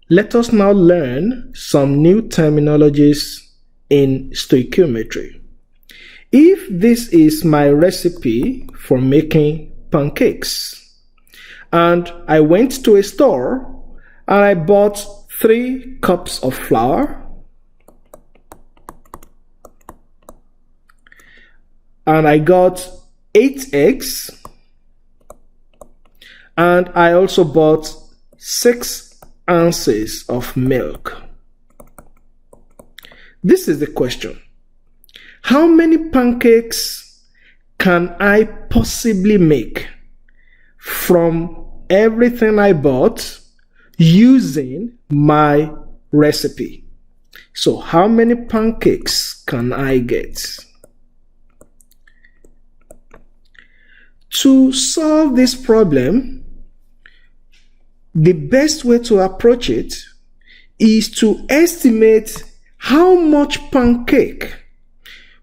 Let us now learn some new terminologies in stoichiometry. If this is my recipe for making pancakes, and I went to a store and I bought 3 cups of flour, and I got 8 eggs, and I also bought 6 ounces of milk. This is the question. How many pancakes can I possibly make from everything I bought using my recipe? So how many pancakes can I get? To solve this problem, the best way to approach it is to estimate how much pancake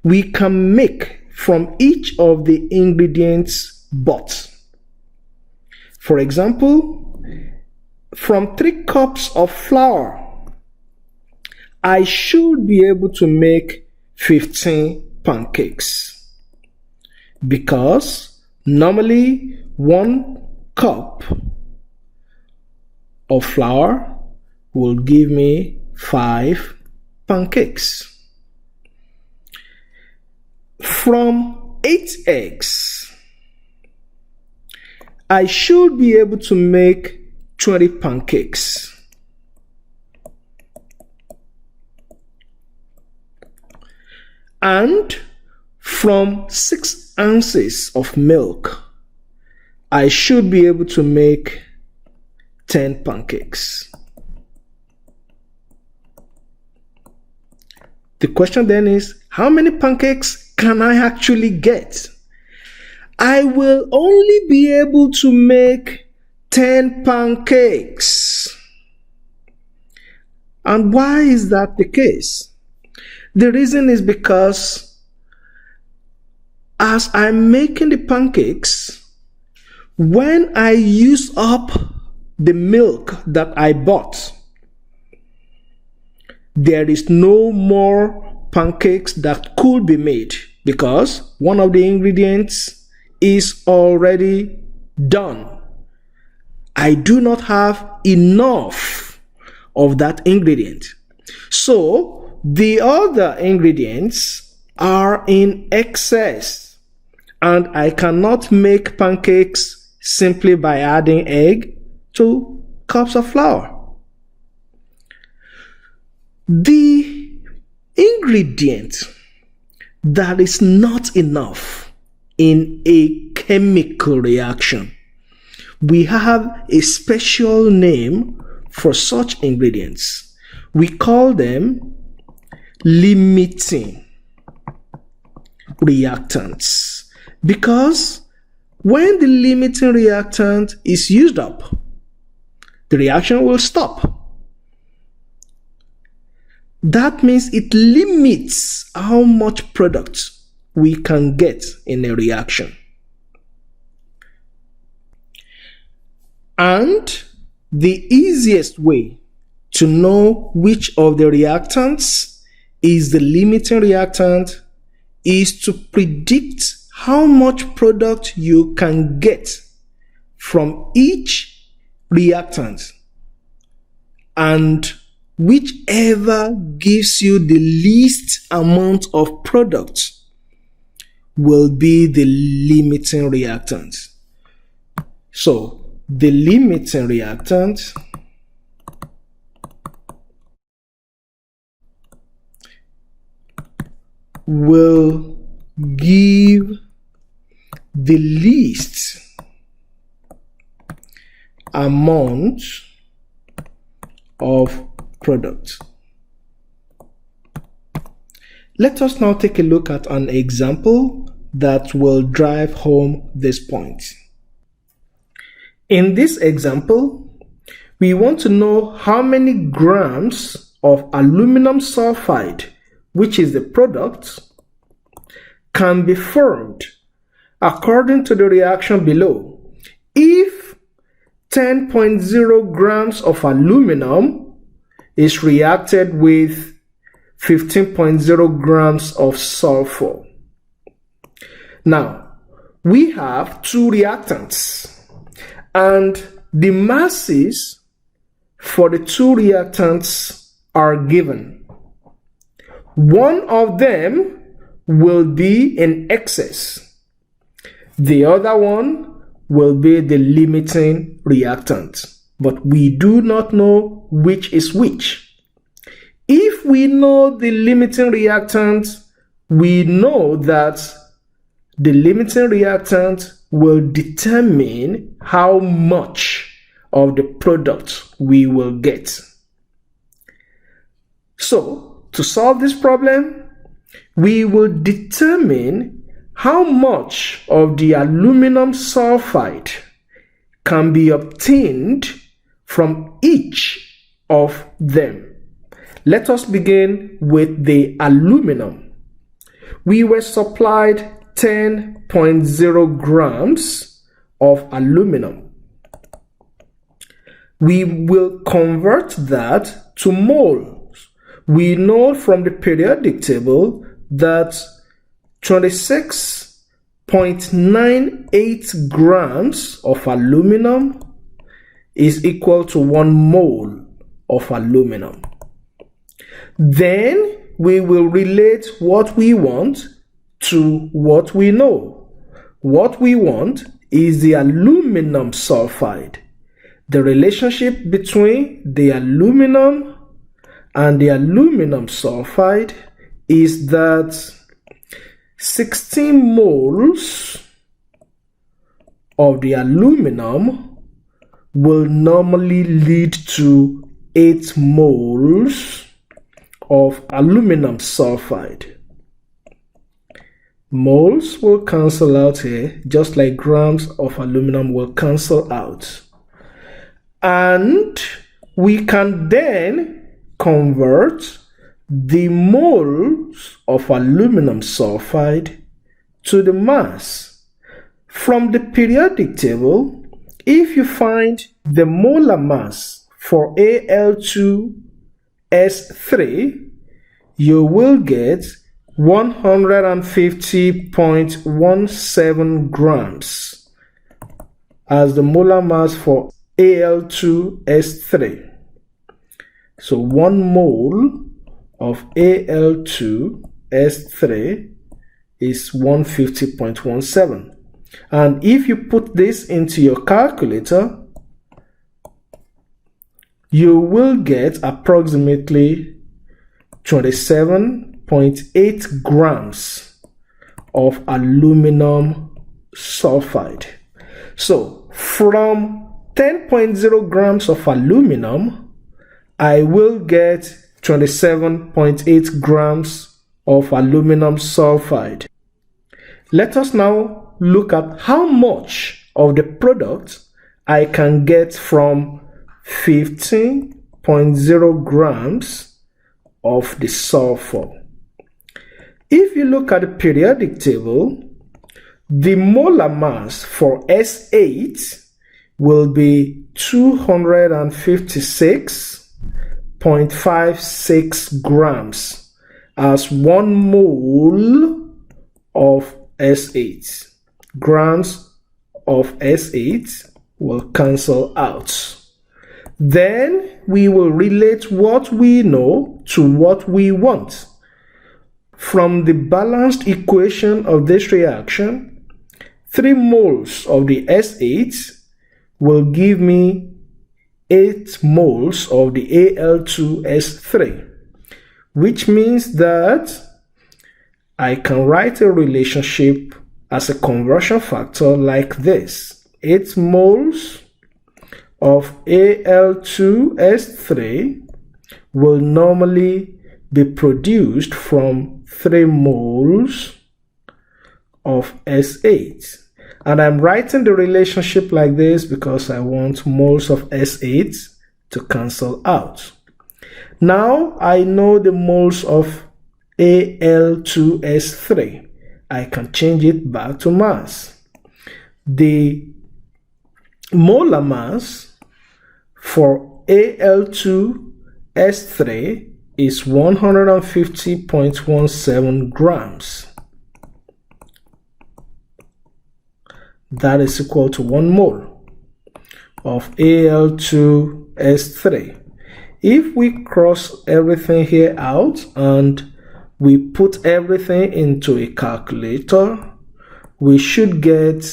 we can make from each of the ingredients bought. For example, from 3 cups of flour, I should be able to make 15 pancakes, because normally 1 cup of flour will give me 5 pancakes. From 8 eggs, I should be able to make 20 pancakes. And from 6 ounces of milk, I should be able to make 10 pancakes. The question then is, how many pancakes can I actually get? I will only be able to make 10 pancakes. And why is that the case? The reason is because as I'm making the pancakes, when I use up the milk that I bought, there is no more pancakes that could be made, because one of the ingredients is already done. I do not have enough of that ingredient. So the other ingredients are in excess, and I cannot make pancakes simply by adding egg to cups of flour. The ingredient that is not enough in a chemical reaction, we have a special name for such ingredients. We call them limiting reactants, because when the limiting reactant is used up, the reaction will stop. That means it limits how much product we can get in a reaction. And the easiest way to know which of the reactants is the limiting reactant is to predict how much product you can get from each reactant, and whichever gives you the least amount of product will be the limiting reactant. So the limiting reactant will give the least amount of product. Let us now take a look at an example that will drive home this point. In this example, we want to know how many grams of aluminum sulfide, which is the product, can be formed according to the reaction below if 10.0 grams of aluminum is reacted with 15.0 grams of sulfur. Now, we have two reactants, and the masses for the two reactants are given. One of them will be in excess. The other one will be the limiting reactant, but we do not know which is which. If we know the limiting reactant, we know that the limiting reactant will determine how much of the product we will get. So, to solve this problem, we will determine how much of the aluminum sulfide can be obtained from each of them. Let us begin with the aluminum. We were supplied 10.0 grams of aluminum. We will convert that to moles. We know from the periodic table that 26.98 grams of aluminum is equal to 1 mole of aluminum. Then we will relate what we want to what we know. What we want is the aluminum sulfide. The relationship between the aluminum and the aluminum sulfide is that 16 moles of the aluminum will normally lead to 8 moles of aluminum sulfide. Moles will cancel out here, just like grams of aluminum will cancel out. And we can then convert the moles of aluminum sulfide to the mass. From the periodic table, if you find the molar mass for Al2S3, you will get 150.17 grams as the molar mass for Al2S3. So 1 mole of Al2S3 is 150.17. And if you put this into your calculator, you will get approximately 27.8 grams of aluminum sulfide. So from 10.0 grams of aluminum, I will get 27.8 grams of aluminum sulfide. Let us now look at how much of the product I can get from 15.0 grams of the sulfur. If you look at the periodic table, the molar mass for S8 will be 256.56 grams as 1 mole of S8. Grams of S8 will cancel out. Then we will relate what we know to what we want. From the balanced equation of this reaction, 3 moles of the S8 will give me 8 moles of the Al2S3, which means that I can write a relationship as a conversion factor like this. 8 moles of Al2S3 will normally be produced from 3 moles of S8. And I'm writing the relationship like this because I want moles of S8 to cancel out. Now I know the moles of Al2S3. I can change it back to mass. The molar mass for Al2 S3 is 150.17 grams. That is equal to 1 mole of Al2S3. If we cross everything here out and we put everything into a calculator, we should get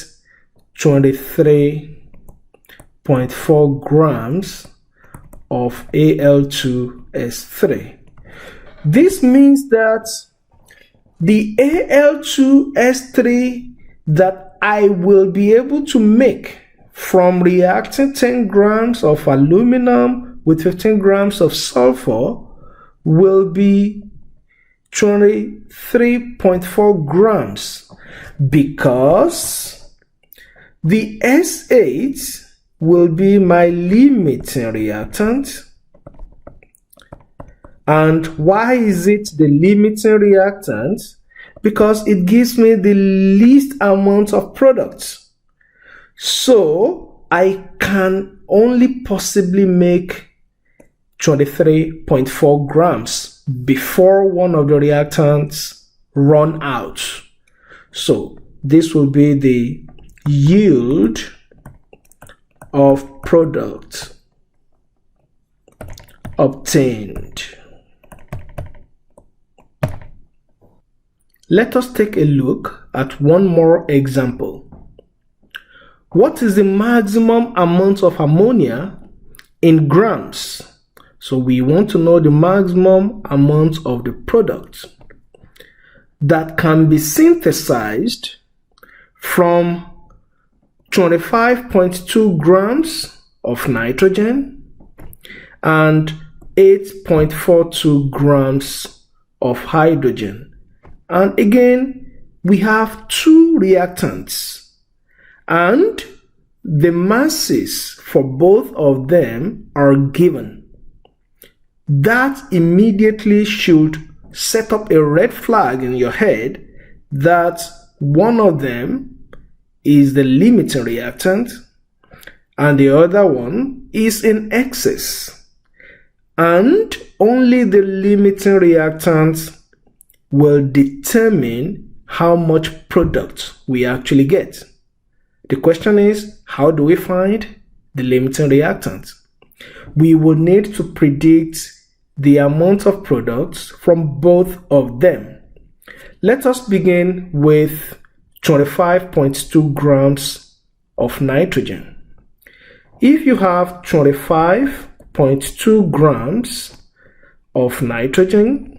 23.4 grams of Al2S3. This means that the Al2S3 that I will be able to make from reacting 10 grams of aluminum with 15 grams of sulfur will be 23.4 grams, because the S8 will be my limiting reactant. And why is it the limiting reactant? Because it gives me the least amount of products. So I can only possibly make 23.4 grams before one of the reactants run out. So this will be the yield of product obtained. Let us take a look at one more example. What is the maximum amount of ammonia in grams? So we want to know the maximum amount of the product that can be synthesized from 25.2 grams of nitrogen and 8.42 grams of hydrogen. And again, we have two reactants, and the masses for both of them are given. That immediately should set up a red flag in your head that one of them is the limiting reactant and the other one is in excess. And only the limiting reactant will determine how much product we actually get. The question is, how do we find the limiting reactant? We will need to predict the amount of products from both of them. Let us begin with 25.2 grams of nitrogen. If you have 25.2 grams of nitrogen,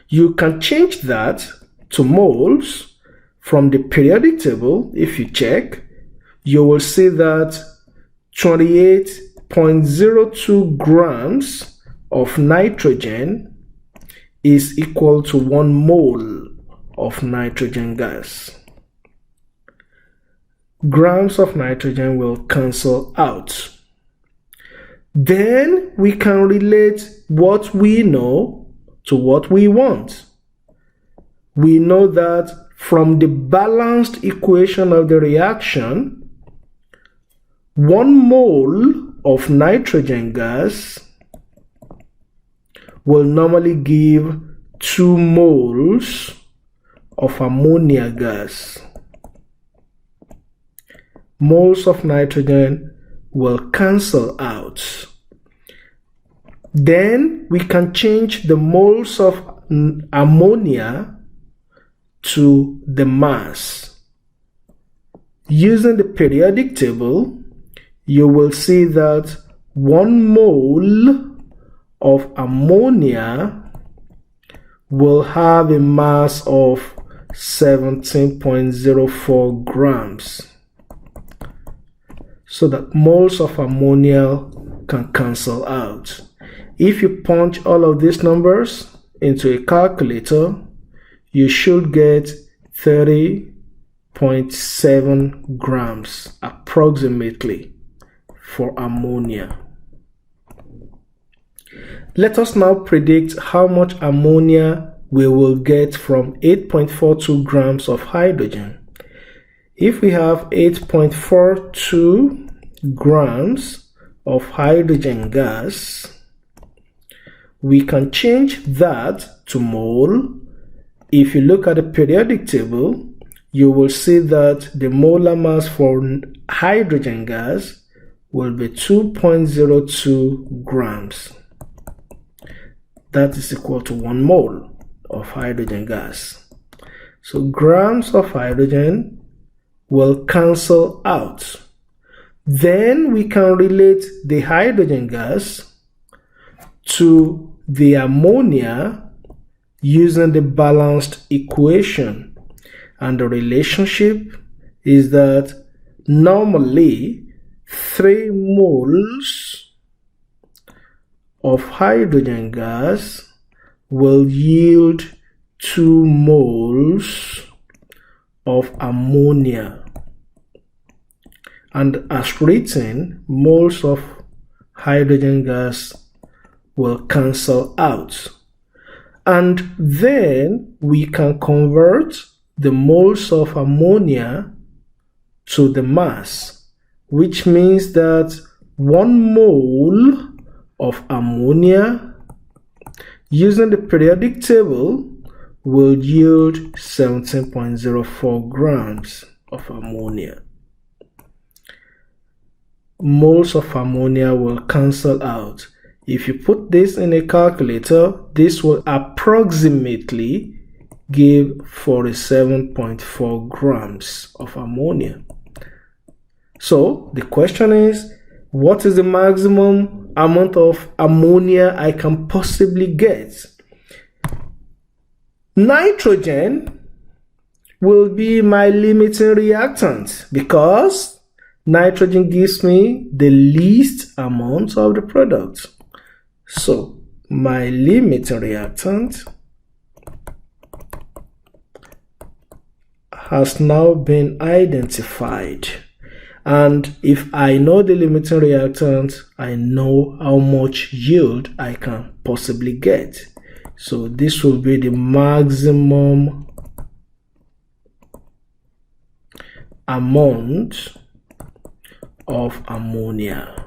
you can change that to moles from the periodic table. If you check, you will see that 28.02 grams of nitrogen is equal to 1 mole of nitrogen gas. Grams of nitrogen will cancel out. Then we can relate what we know to what we want. We know that from the balanced equation of the reaction, 1 mole of nitrogen gas will normally give 2 moles of ammonia gas. Moles of nitrogen will cancel out. Then we can change the moles of ammonia to the mass. Using the periodic table, you will see that 1 mole of ammonia will have a mass of 17.04 grams. So that moles of ammonia can cancel out. If you punch all of these numbers into a calculator, you should get 30.7 grams approximately for ammonia. Let us now predict how much ammonia we will get from 8.42 grams of hydrogen. If we have 8.42 grams of hydrogen gas, we can change that to mole. If you look at the periodic table, you will see that the molar mass for hydrogen gas will be 2.02 grams. That is equal to 1 mole of hydrogen gas. So grams of hydrogen will cancel out. Then we can relate the hydrogen gas to the ammonia using the balanced equation. And the relationship is that normally 3 moles of hydrogen gas will yield 2 moles of ammonia. And as written, moles of hydrogen gas will cancel out. And then we can convert the moles of ammonia to the mass, which means that 1 mole of ammonia using the periodic table will yield 17.04 grams of ammonia. Moles of ammonia will cancel out. If you put this in a calculator, this will approximately give 47.4 grams of ammonia. So the question is, what is the maximum amount of ammonia I can possibly get? Nitrogen will be my limiting reactant because nitrogen gives me the least amount of the product. So my limiting reactant has now been identified. And if I know the limiting reactant, I know how much yield I can possibly get. So this will be the maximum amount of ammonia.